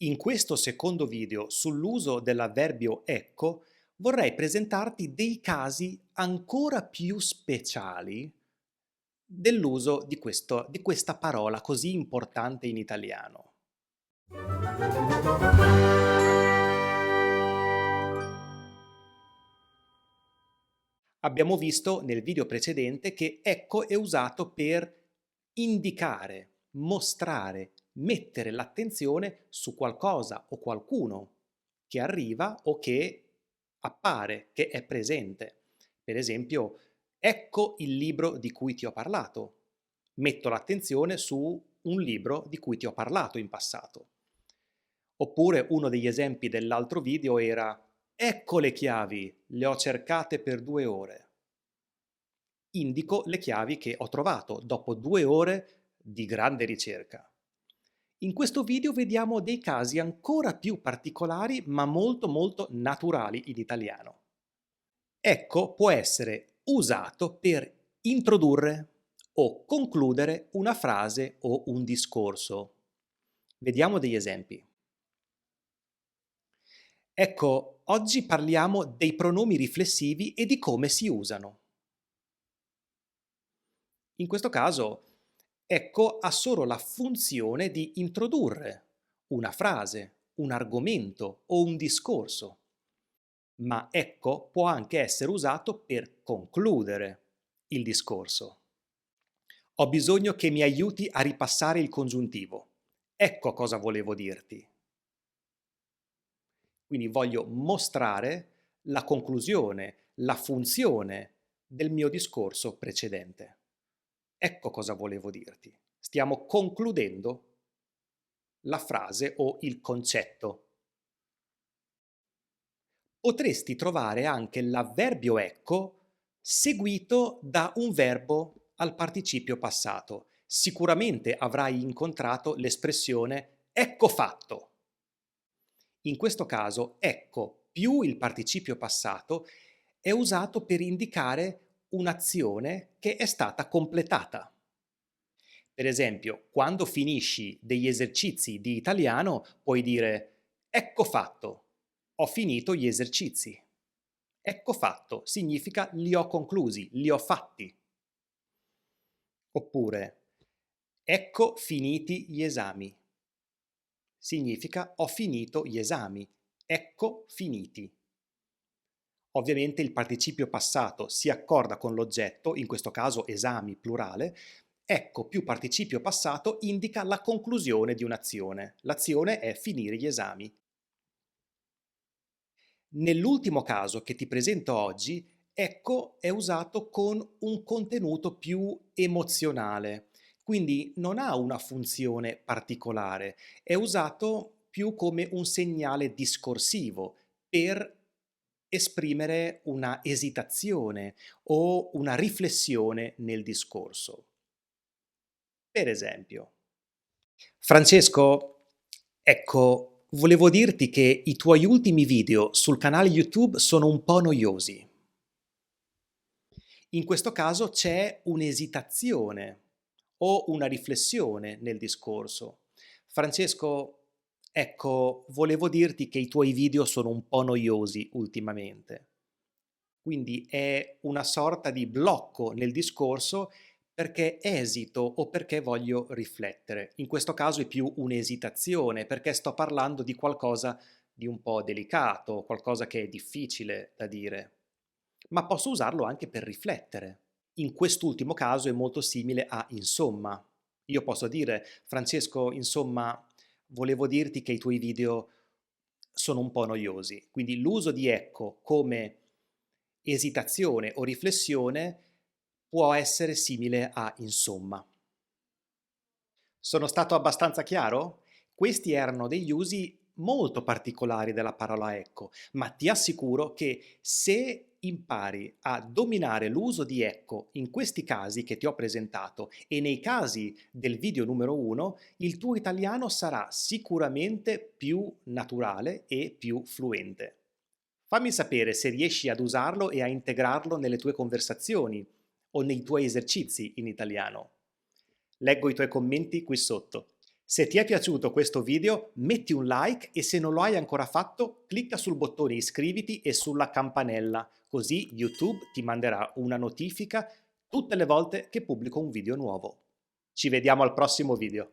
In questo secondo video sull'uso dell'avverbio ecco vorrei presentarti dei casi ancora più speciali dell'uso di questa parola così importante in italiano. Abbiamo visto nel video precedente che ecco è usato per indicare, mostrare, mettere l'attenzione su qualcosa o qualcuno che arriva o che appare, che è presente. Per esempio, ecco il libro di cui ti ho parlato. Metto l'attenzione su un libro di cui ti ho parlato in passato. Oppure uno degli esempi dell'altro video era ecco le chiavi, le ho cercate per 2 ore. Indico le chiavi che ho trovato dopo 2 ore di grande ricerca. In questo video vediamo dei casi ancora più particolari ma molto naturali in italiano. Ecco può essere usato per introdurre o concludere una frase o un discorso. Vediamo degli esempi. Ecco, oggi parliamo dei pronomi riflessivi e di come si usano. In questo caso, ecco ha solo la funzione di introdurre una frase, un argomento o un discorso, ma ecco può anche essere usato per concludere il discorso. Ho bisogno che mi aiuti a ripassare il congiuntivo. Ecco cosa volevo dirti. Quindi voglio mostrare la conclusione, la funzione del mio discorso precedente. Ecco cosa volevo dirti. Stiamo concludendo la frase o il concetto. Potresti trovare anche l'avverbio ecco seguito da un verbo al participio passato. Sicuramente avrai incontrato l'espressione ecco fatto. In questo caso ecco più il participio passato è usato per indicare un'azione che è stata completata. Per esempio, quando finisci degli esercizi di italiano puoi dire ecco fatto, ho finito gli esercizi. Ecco fatto significa li ho conclusi, li ho fatti. Oppure ecco finiti gli esami. Significa ho finito gli esami. Ecco finiti. Ovviamente il participio passato si accorda con l'oggetto, in questo caso esami plurale. Ecco più participio passato indica la conclusione di un'azione. L'azione è finire gli esami. Nell'ultimo caso che ti presento oggi, ecco è usato con un contenuto più emozionale, quindi non ha una funzione particolare, è usato più come un segnale discorsivo per esprimere una esitazione o una riflessione nel discorso. Per esempio, Francesco, ecco, volevo dirti che i tuoi ultimi video sul canale YouTube sono un po' noiosi. In questo caso c'è un'esitazione o una riflessione nel discorso. Francesco, ecco, volevo dirti che i tuoi video sono un po' noiosi ultimamente. Quindi è una sorta di blocco nel discorso perché esito o perché voglio riflettere. In questo caso è più un'esitazione perché sto parlando di qualcosa di un po' delicato, qualcosa che è difficile da dire. Ma posso usarlo anche per riflettere. In quest'ultimo caso è molto simile a insomma. Io posso dire, Francesco, insomma, volevo dirti che i tuoi video sono un po' noiosi. Quindi l'uso di ecco come esitazione o riflessione può essere simile a insomma. Sono stato abbastanza chiaro? Questi erano degli usi molto particolari della parola ecco, ma ti assicuro che se impari a dominare l'uso di ecco in questi casi che ti ho presentato e nei casi del video numero 1, il tuo italiano sarà sicuramente più naturale e più fluente. Fammi sapere se riesci ad usarlo e a integrarlo nelle tue conversazioni o nei tuoi esercizi in italiano. Leggo i tuoi commenti qui sotto. Se ti è piaciuto questo video, metti un like e se non lo hai ancora fatto, clicca sul bottone iscriviti e sulla campanella, così YouTube ti manderà una notifica tutte le volte che pubblico un video nuovo. Ci vediamo al prossimo video.